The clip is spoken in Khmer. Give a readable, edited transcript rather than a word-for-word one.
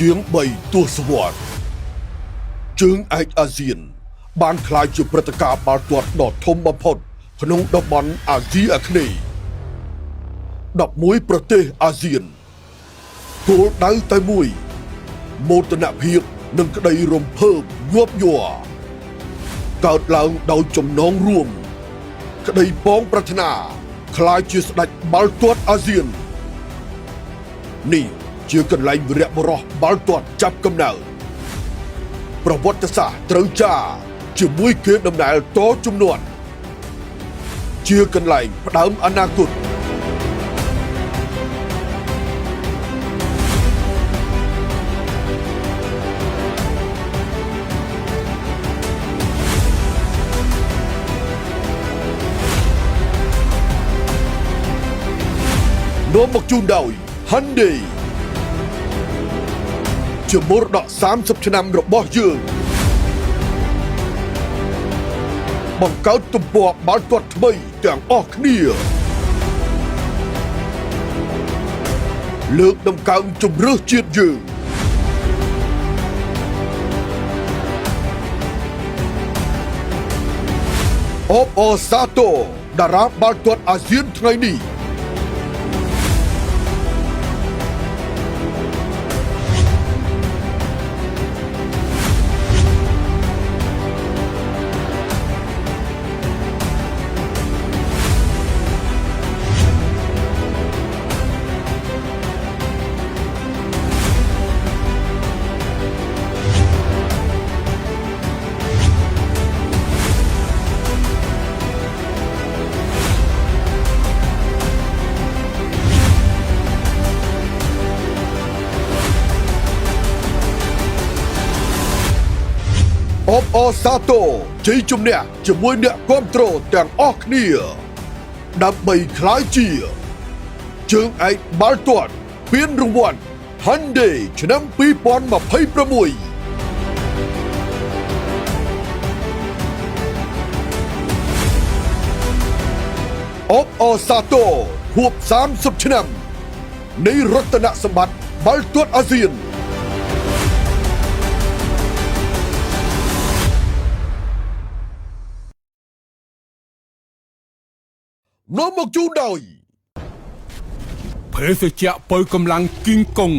ជាង3ទសវត្សរ៍ជើងឯកអាស៊ានបានក្លាយជាព្រឹត្តិការណ៍បាល់ទាត់ដ៏ធំបំផុតក្នុងតំបន់អាស៊ីអាគ្នេយ៍11ប្រទេសអាស៊ានគោលដៅតែមួយមោទនភាពនិងក្តីរំភើបញាប់ញ័រកើតឡើងដោយចំណងរួមក្តីប៉ងប្រាថ្នាក្លាយជាស្ដេចបាល់ទាត់អាស៊ាននេះជាកន្លែងវីរបុរសបាល់ទាត់ចាប់កំណើតប្រវត្តិសាស្ត្រត្រូវចារជាមួយគេដំណើរតជំនាន់ជាកន្លែងផ្ដើមអនាគតនាំមកជូនដោយ Hyundai ជាមរតក30ឆ្នាំរបស់យើងបង្កើតទំព័របាល់ទាត់ថ្មីទាំងអស់គ្នាលើកដំកើងជម្រើសជាតិយើងអបអសាទរតារាបាល់ទាត់អាស៊ានថ្ងៃនេះអបអសាទរជ័យជំនះជាមួយអ្នកគាំទ្រទាំងអស់គ្នាដើម្បីក្លាយជាជើងឯកបាល់ទាត់ពានរង្វាន់ Hyundai ឆ្នាំ2026អបអសាទរហួប30ឆ្នាំនៃរតនសម្បត្តិបាល់ទាត់អាស៊ាននាំមកជូនដោយភេសជ្ជៈបើកម្លាំងគីងកុង